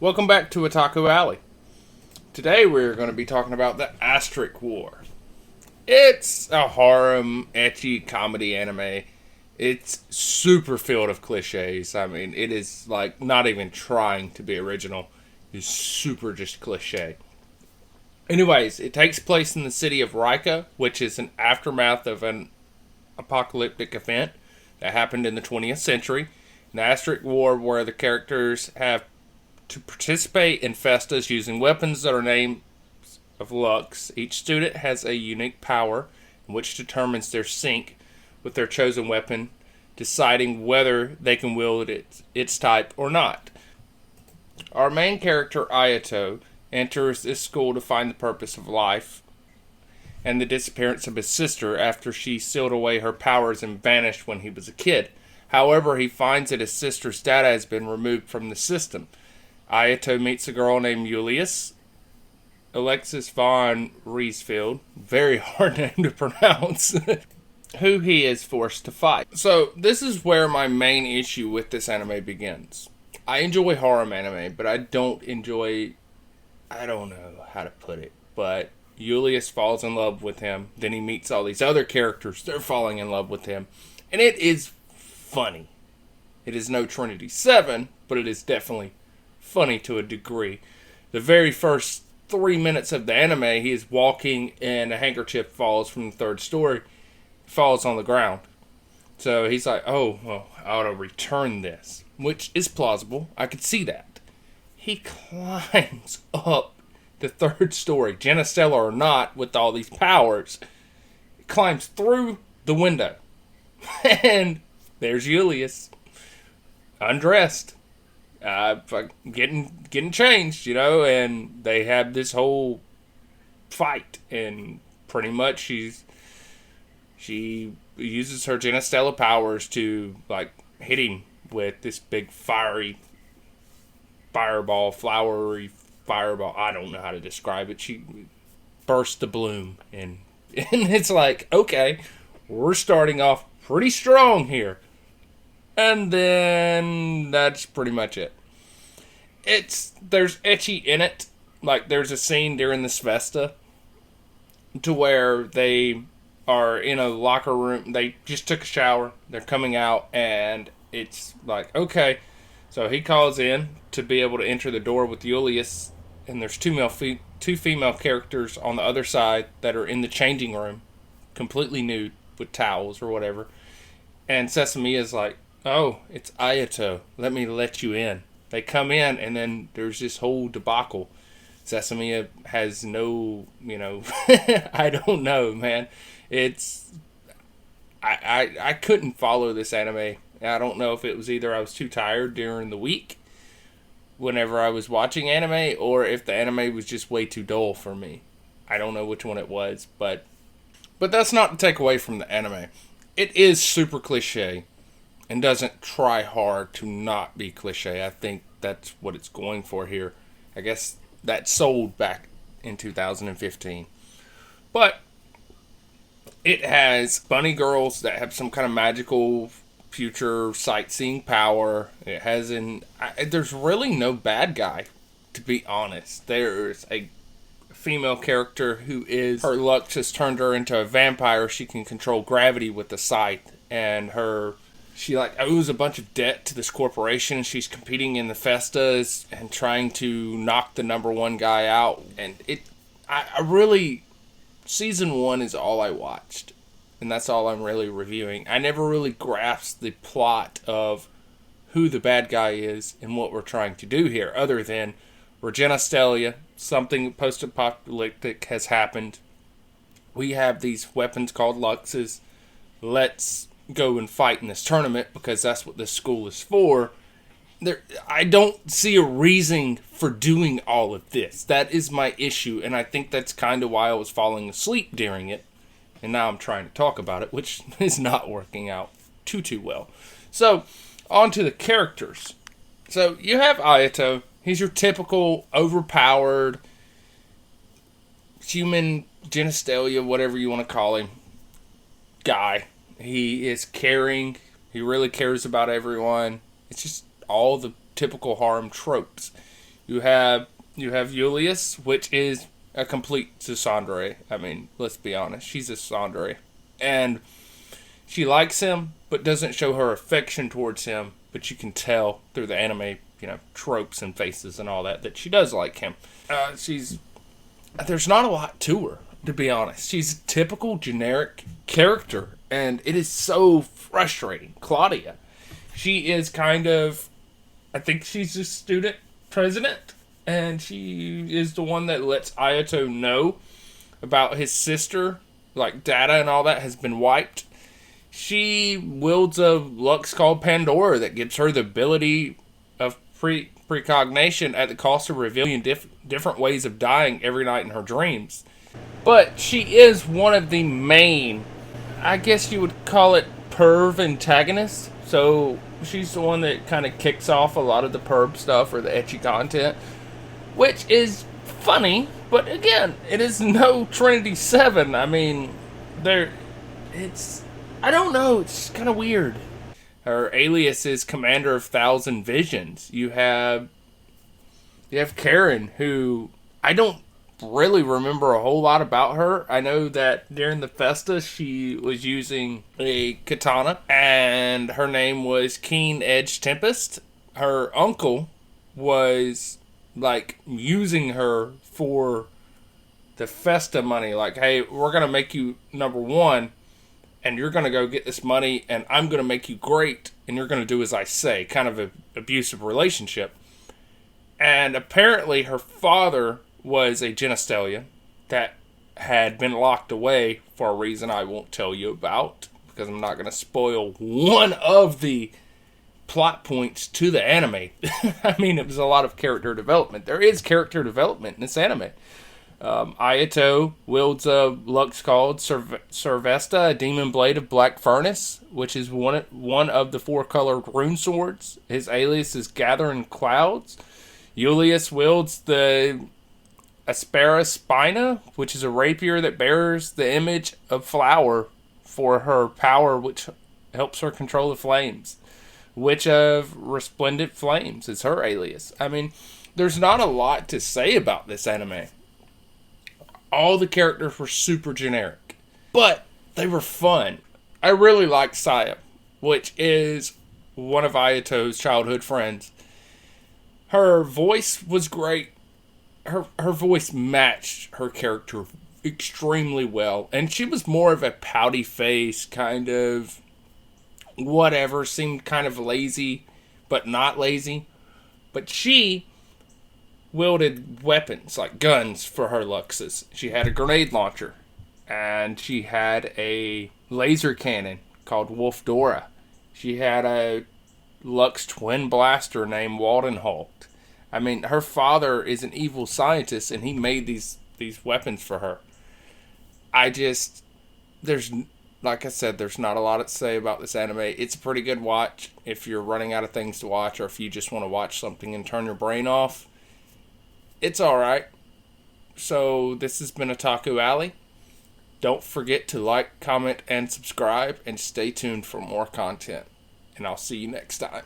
Welcome back to Otaku Alley. Today we're going to be talking about the Asterisk War. It's a harem, ecchi comedy anime. It's super filled of cliches. I mean, it is like not even trying to be original. It's super just cliche. Anyways, it takes place in the city of Rika, which is an aftermath of an apocalyptic event that happened in the 20th century. An Asterisk War where the characters have to participate in Festas using weapons that are named of Lux. Each student has a unique power, which determines their sync with their chosen weapon, deciding whether they can wield its type or not. Our main character, Ayato, enters this school to find the purpose of life and the disappearance of his sister after she sealed away her powers and vanished when he was a kid. However, he finds that his sister's data has been removed from the system. Ayato meets a girl named Julis-Alexia von Riessfeld, very hard name to pronounce, who he is forced to fight. So, this is where my main issue with this anime begins. I enjoy harem anime, but I don't know how to put it, but Julius falls in love with him, then he meets all these other characters, they're falling in love with him, and it is funny. It is no Trinity 7, but it is definitely funny to a degree. The very first 3 minutes of the anime, he is walking and a handkerchief falls from the third story, falls on the ground. So he's like, oh, well, I ought to return this, which is plausible. I could see that. He climbs up the third story, Genestella or not, with all these powers, climbs through the window. And there's Julius, undressed, getting changed, and they have this whole fight, and pretty much she uses her Genestella powers to hit him with this big flowery fireball. I don't know how to describe it. She bursts the bloom, and it's like, okay, we're starting off pretty strong here. And then that's pretty much it. There's ecchi in it. Like, there's a scene during this Festa to where they are in a locker room. They just took a shower. They're coming out, and it's like, okay. So he calls in to be able to enter the door with Julius, and there's two female characters on the other side that are in the changing room, completely nude with towels or whatever. And Sesame is like, oh, it's Ayato. Let me let you in. They come in, and then there's this whole debacle. Sesame has no, I don't know, man. I couldn't follow this anime. I don't know if it was either I was too tired during the week whenever I was watching anime, or if the anime was just way too dull for me. I don't know which one it was, but that's not to take away from the anime. It is super cliche and doesn't try hard to not be cliche. I think that's what it's going for here. I guess that sold back in 2015. But it has bunny girls that have some kind of magical future sightseeing power. It has there's really no bad guy, to be honest. There's a female character who her luck has turned her into a vampire. She can control gravity with the scythe, and she owes a bunch of debt to this corporation. She's competing in the Festas and trying to knock the number one guy out. And season 1 is all I watched, and that's all I'm really reviewing. I never really grasped the plot of who the bad guy is and what we're trying to do here, other than we're Genestella, something post-apocalyptic has happened. We have these weapons called Luxes. Let's go and fight in this tournament because that's what this school is for. I don't see a reason for doing all of this. That is my issue, and I think that's kind of why I was falling asleep during it. And now I'm trying to talk about it, which is not working out too well. So, on to the characters. So, you have Ayato. He's your typical overpowered human Genestella, whatever you want to call him, guy. He is caring. He really cares about everyone. It's just all the typical harem tropes. You have Julius, which is a complete tsundere. I mean, let's be honest, she's a tsundere, and she likes him, but doesn't show her affection towards him. But you can tell through the anime, tropes and faces and all that she does like him. There's not a lot to her, to be honest. She's a typical generic character, and it is so frustrating. Claudia, she is kind of, I think she's a student president, and she is the one that lets Ayato know about his sister, like data and all that has been wiped. She wields a lux called Pandora that gives her the ability of precognition at the cost of revealing different ways of dying every night in her dreams. But she is one of the main, I guess you would call it, perv antagonists. So she's the one that kind of kicks off a lot of the perv stuff or the ecchi content, which is funny. But again, it is no Trinity 7. I mean, I don't know, it's kind of weird. Her alias is Commander of Thousand Visions. You have Karen, who I don't really remember a whole lot about her. I know that during the Festas she was using a katana, and her name was Keen Edge Tempest. Her uncle was like using her for the Festa money. Like, hey, we're gonna make you number one, and you're going to go get this money, and I'm going to make you great, and you're going to do as I say. Kind of an abusive relationship. And apparently her father was a Genestella that had been locked away for a reason I won't tell you about, because I'm not going to spoil one of the plot points to the anime. I mean, it was a lot of character development. There is character development in this anime. Ayato wields a lux called Servesta, a demon blade of black furnace, which is one of the 4-colored rune swords. His alias is Gathering Clouds. Julius wields the Aspera Spina, which is a rapier that bears the image of flower for her power, which helps her control the flames. Witch of Resplendent Flames is her alias. I mean, there's not a lot to say about this anime. All the characters were super generic, but they were fun. I really liked Saya, which is one of Ayato's childhood friends. Her voice was great. Her voice matched her character extremely well, and she was more of a pouty face, kind of whatever, seemed kind of lazy, but not lazy. But she wielded weapons like guns for her luxes. She had a grenade launcher, and she had a laser cannon called Wolf Dora. She had a Lux twin blaster named Waldenholt. I mean, her father is an evil scientist, and he made these weapons for her. Like I said, there's not a lot to say about this anime. It's a pretty good watch if you're running out of things to watch, or if you just want to watch something and turn your brain off. It's alright. So, this has been Otaku Alley. Don't forget to like, comment, and subscribe, and stay tuned for more content. And I'll see you next time.